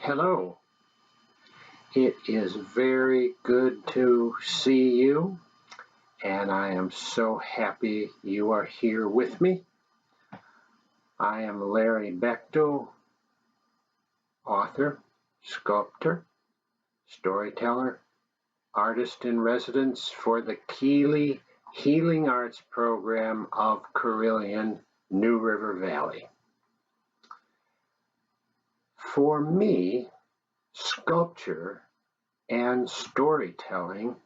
Hello. It is very good to see you, and I am so happy you are here with me. I am Larry Bechtel, author, sculptor, storyteller, artist in residence for the Keeley Healing Arts program of Carilion, New River Valley. For me, sculpture and storytelling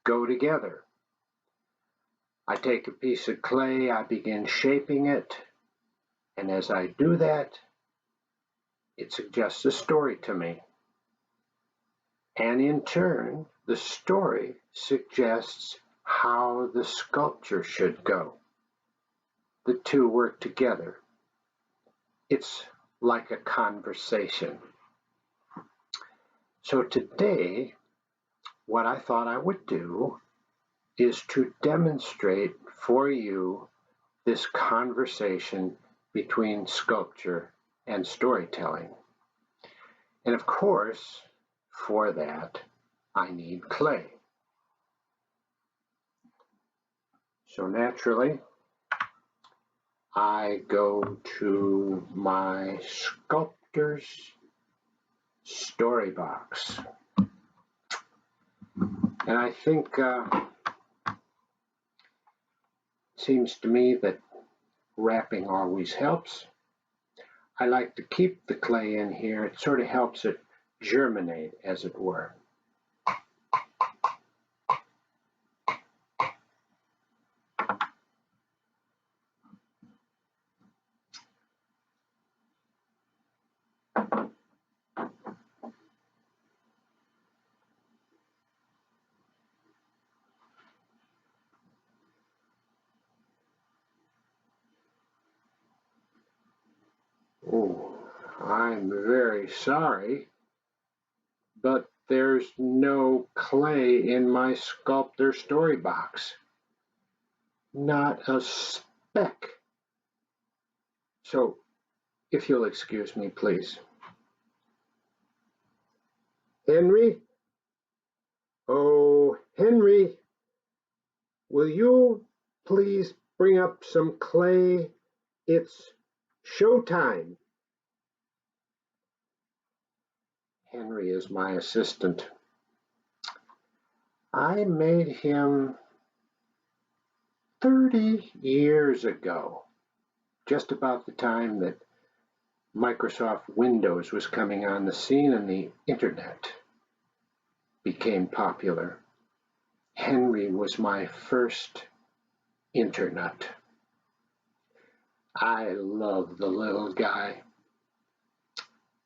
go together. I take a piece of clay, I begin shaping it, and as I do that, it suggests a story to me. And in turn, the story suggests how the sculpture should go. The two work together. It's like a conversation. So today, what I thought I would do is to demonstrate for you this conversation between sculpture and storytelling. And of course, for that, I need clay. So naturally, I go to my Sculptor's story box. And I think seems to me that wrapping always helps. I like to keep the clay in here. It sort of helps it germinate, as it were. Oh, I'm very sorry, but there's no clay in my Sculptor story box. Not a speck. So, if you'll excuse me, please. Henry? Oh, Henry, will you please bring up some clay? It's showtime. Henry is my assistant. I made him 30 years ago, just about the time that Microsoft Windows was coming on the scene and the internet became popular. Henry was my first internet. I love the little guy,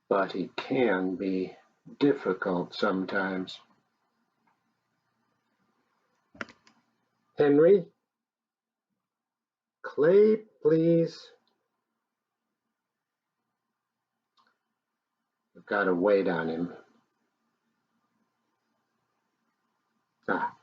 but he can be difficult sometimes. Henry, clay, please. I've got to wait on him. Ah.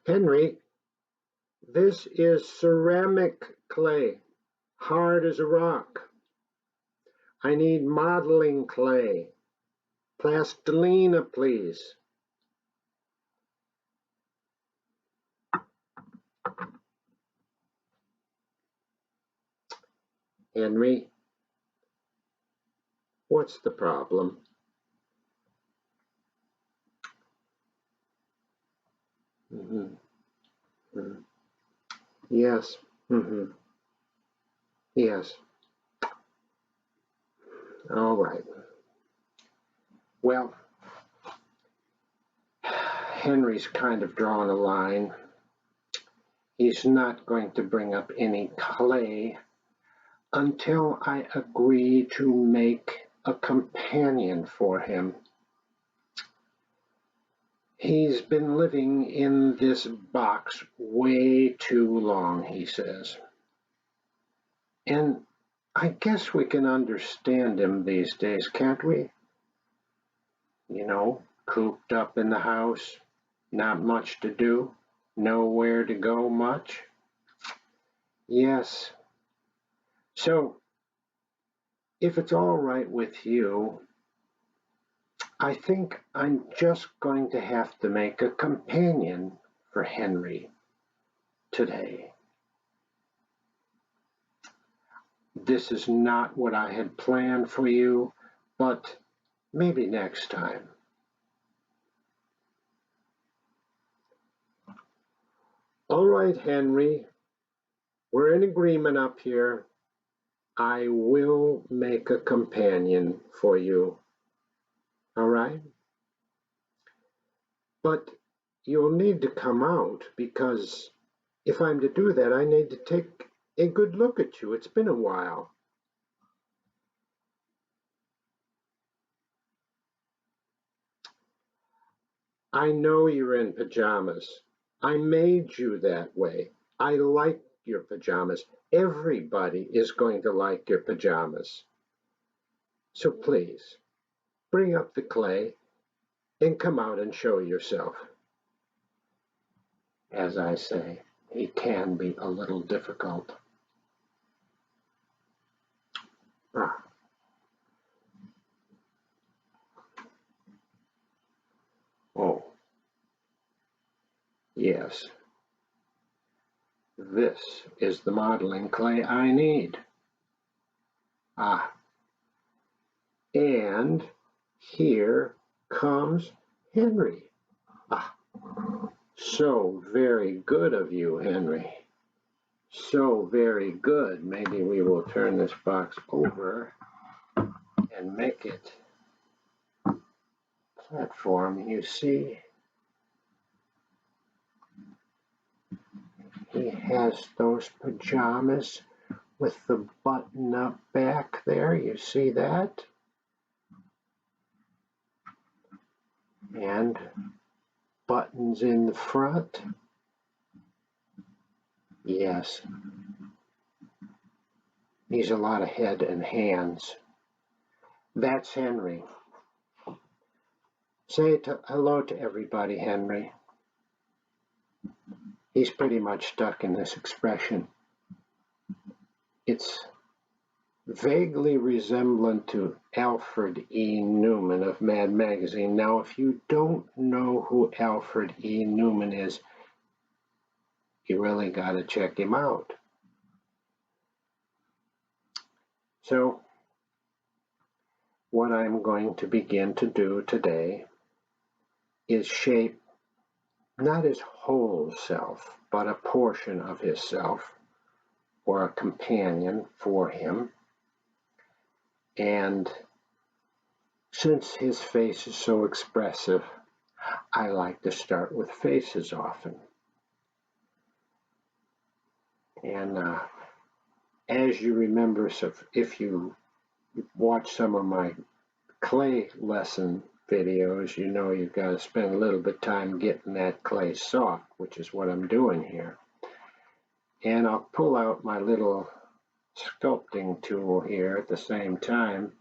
Henry, this is ceramic clay, hard as a rock. I need modeling clay. Plastilina, please. Henry, what's the problem? Yes. Yes. All right. Well, Henry's kind of drawn a line. He's not going to bring up any clay until I agree to make a companion for him. He's been living in this box way too long, he says. And I guess we can understand him these days, can't we? Cooped up in the house, not much to do, nowhere to go much. Yes. So, if it's all right with you, I think I'm just going to have to make a companion for Henry today. This is not what I had planned for you, but maybe next time. All right, Henry, we're in agreement up here. I will make a companion for you. All right? But you'll need to come out because if I'm to do that, I need to take a good look at you. It's been a while. I know you're in pajamas. I made you that way. I like your pajamas. Everybody is going to like your pajamas. So please, bring up the clay and come out and show yourself. As I say, he can be a little difficult. Ah. Oh, yes. This is the modeling clay I need. Ah, and here comes Henry. Ah, so very good of you, Henry. So very good. Maybe we will turn this box over and make it platform. You see, he has those pajamas with the button up back there. You see that? And buttons in the front. Yes. Needs a lot of head and hands. That's Henry. Say hello to everybody, Henry. He's pretty much stuck in this expression. It's vaguely resemblant to Alfred E. Newman of Mad Magazine. Now, if you don't know who Alfred E. Newman is, you really got to check him out. So, what I'm going to begin to do today is shape not his whole self, but a portion of his self, or a companion for him. And since his face is so expressive, I like to start with faces often. And as you remember, so if you watch some of my clay lesson videos, you know you've got to spend a little bit of time getting that clay soft, which is what I'm doing here. And I'll pull out my little sculpting tool here at the same time.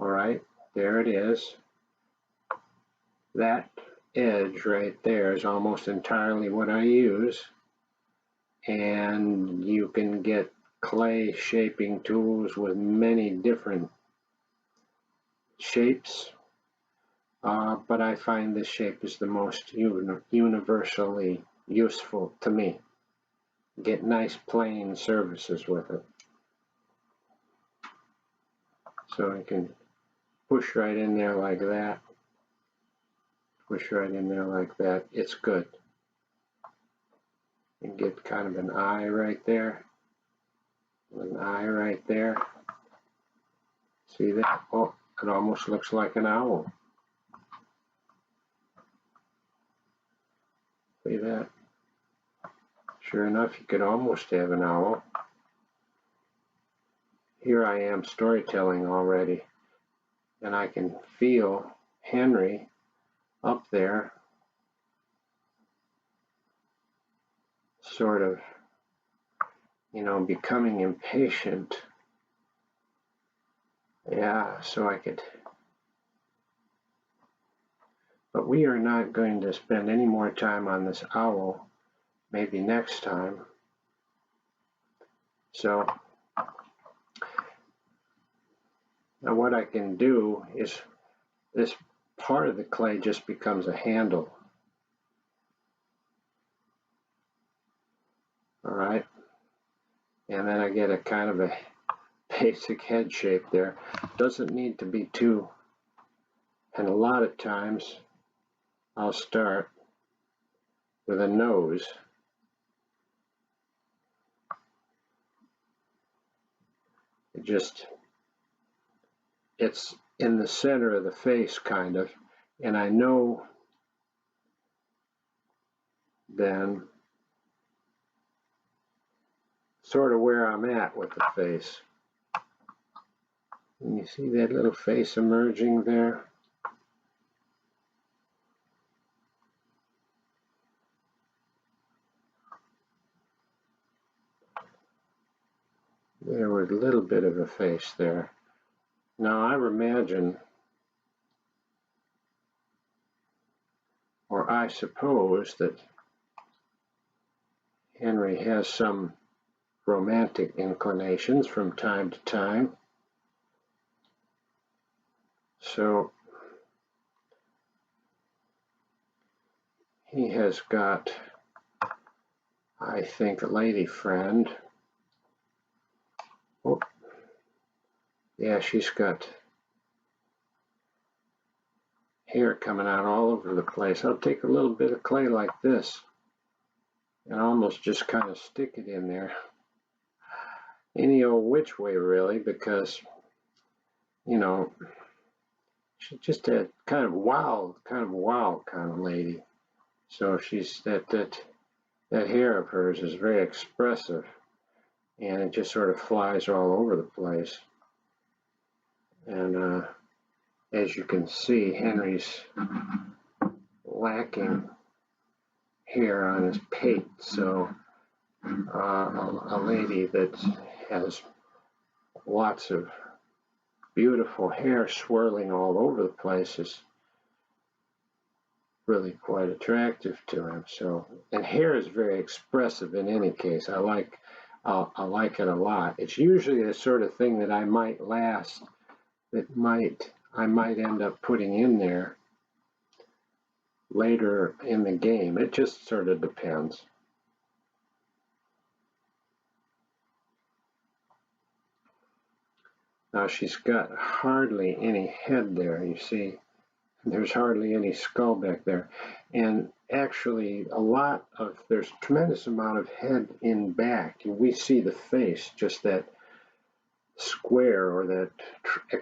All right, there it is. That edge right there is almost entirely what I use. And you can get clay shaping tools with many different shapes, but I find this shape is the most universally useful to me. Get nice plain surfaces with it. So I can push right in there like that. Push right in there like that. It's good. And get kind of an eye right there. An eye right there. See that? Oh, it almost looks like an owl. See that? Sure enough, you could almost have an owl. Here I am storytelling already, and I can feel Henry up there sort of becoming impatient. Yeah, so I could, but we are not going to spend any more time on this owl, maybe next time. So now what I can do is this part of the clay just becomes a handle. All right. And then I get a kind of a basic head shape there. Doesn't need to be too, and a lot of times I'll start with a nose. It's in the center of the face, kind of, and I know then sort of where I'm at with the face. And you see that little face emerging there? There was a little bit of a face there. Now I imagine, or I suppose, that Henry has some romantic inclinations from time to time. So he has got, I think, a lady friend. Oh, yeah, she's got hair coming out all over the place. I'll take a little bit of clay like this and almost just kind of stick it in there. Any old which way, really, because, she's just a kind of wild kind of lady. So she's that hair of hers is very expressive, and it just sort of flies all over the place. And as you can see, Henry's lacking hair on his pate, so a lady that has lots of beautiful hair swirling all over the place is really quite attractive to him. So, and hair is very expressive in any case. I like it a lot. It's usually the sort of thing that I might end up putting in there later in the game. It just sort of depends. Now she's got hardly any head there, you see. There's hardly any skull back there. And actually there's a tremendous amount of head in back. We see the face, just that square or that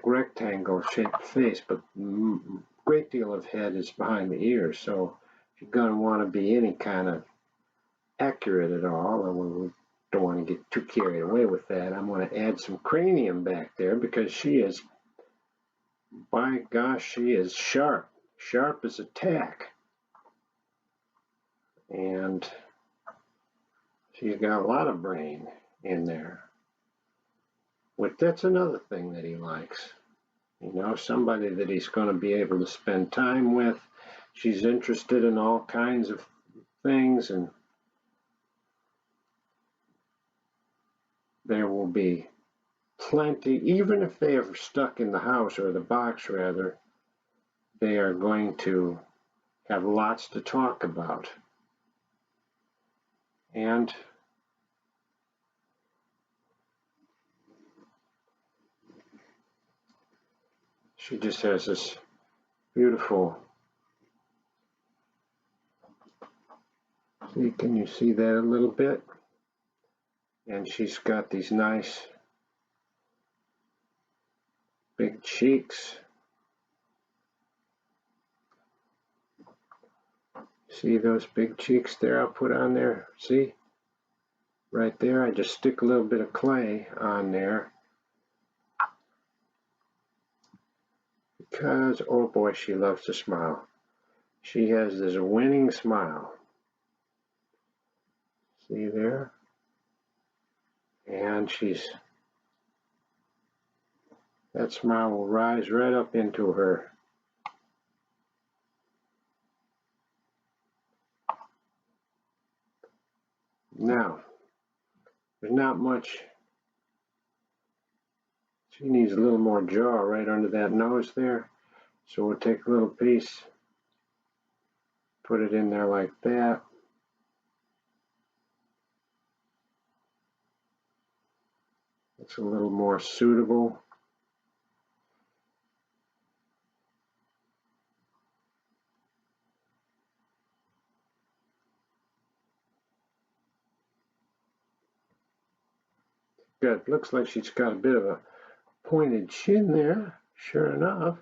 rectangle shaped face, but a great deal of head is behind the ears. So if you're going to want to be any kind of accurate at all, and we don't want to get too carried away with that, I'm going to add some cranium back there, because she is, by gosh, she is sharp as a tack. And she's got a lot of brain in there. That's another thing that he likes. Somebody that he's going to be able to spend time with. She's interested in all kinds of things, and there will be plenty, even if they are stuck in the house, or the box rather, they are going to have lots to talk about. And she just has this beautiful, can you see that a little bit? And she's got these nice big cheeks. See those big cheeks there I'll put on there? See? Right there, I just stick a little bit of clay on there. Because, oh boy, she loves to smile. She has this winning smile. See there? And that smile will rise right up into her. Now, there's not much. She needs a little more jaw right under that nose there. So we'll take a little piece, put it in there like that. It's a little more suitable. Good. Looks like she's got a bit of a pointed chin there. Sure enough.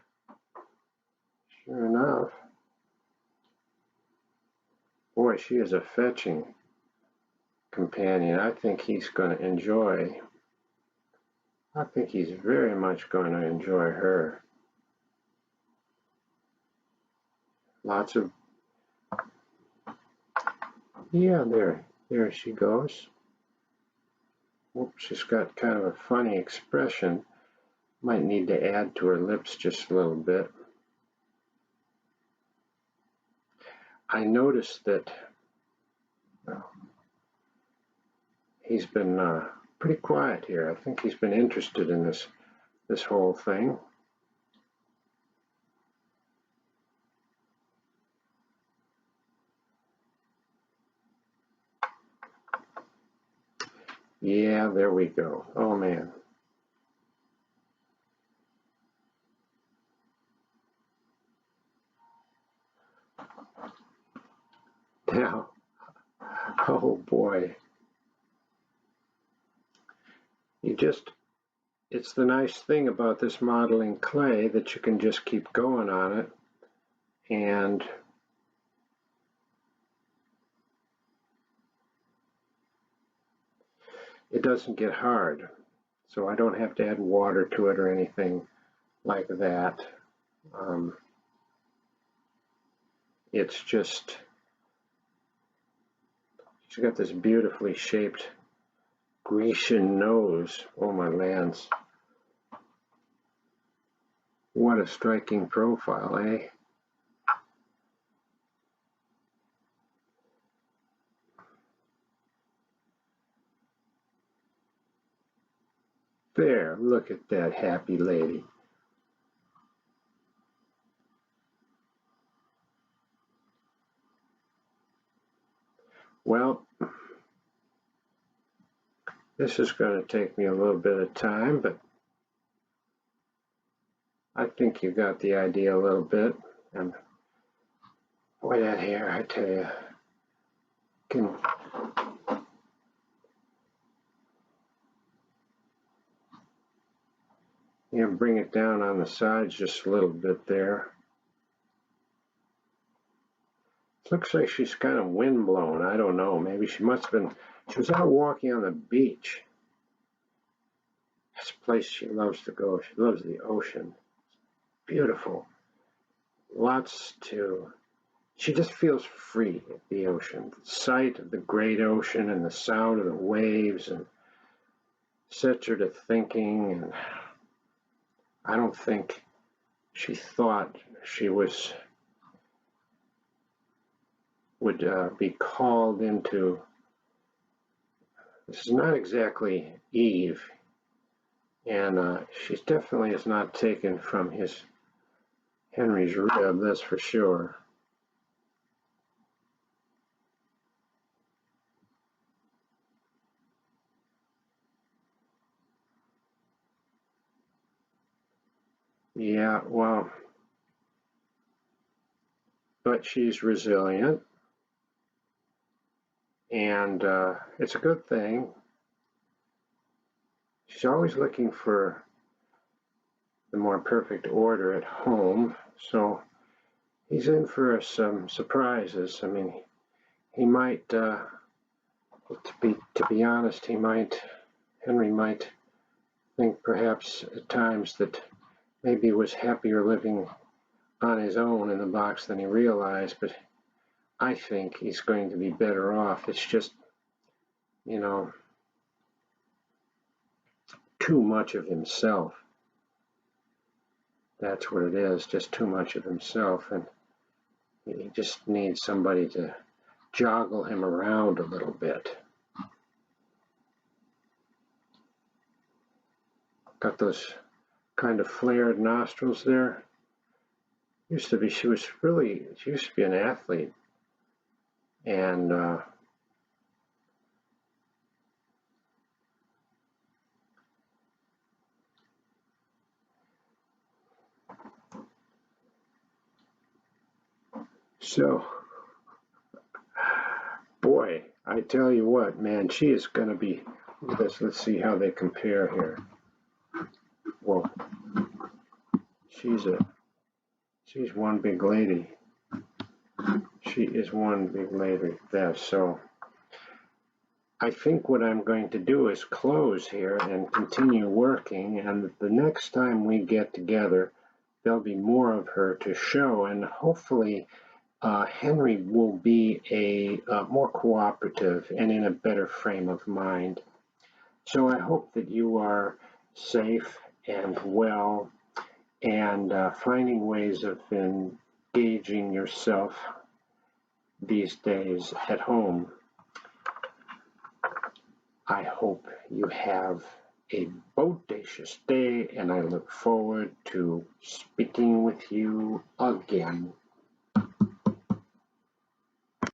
Sure enough. Boy, she is a fetching companion. I think he's going to enjoy. I think he's very much going to enjoy her. Lots of, yeah, there she goes. Whoops, she's got kind of a funny expression. Might need to add to her lips just a little bit. I noticed that he's been pretty quiet here. I think he's been interested in this whole thing. Yeah, there we go. Oh man. Now, oh boy. It's the nice thing about this modeling clay that you can just keep going on it, and it doesn't get hard. So I don't have to add water to it or anything like that. It's just, she's got this beautifully shaped Grecian nose. Oh my lands. What a striking profile, eh? There, look at that happy lady. Well, this is going to take me a little bit of time, but I think you got the idea a little bit. And boy, that hair, I tell you, can bring it down on the sides just a little bit there. It looks like she's kind of windblown. I don't know. Maybe she was out walking on the beach. That's a place she loves to go. She loves the ocean. Beautiful. She just feels free at the ocean. The sight of the great ocean and the sound of the waves and sets her to thinking, and I don't think she thought she would be called into. This is not exactly Eve, and she definitely is not taken from Henry's rib, that's for sure. Yeah, well, but she's resilient, and it's a good thing. She's always looking for the more perfect order at home, so he's in for some surprises. I mean, he might, to be honest, Henry might think perhaps at times that maybe he was happier living on his own in the box than he realized, but I think he's going to be better off. It's just, too much of himself. That's what it is, just too much of himself, and he just needs somebody to joggle him around a little bit. Got those kind of flared nostrils there. She used to be an athlete, and so, boy, I tell you what, man, she is going to be, let's see how they compare here. Whoa, she's one big lady. She is one big lady there, so I think what I'm going to do is close here and continue working, and the next time we get together, there'll be more of her to show, and hopefully Henry will be more cooperative and in a better frame of mind. So I hope that you are safe and well and finding ways of engaging yourself these days at home. I hope you have a bodacious day, and I look forward to speaking with you again.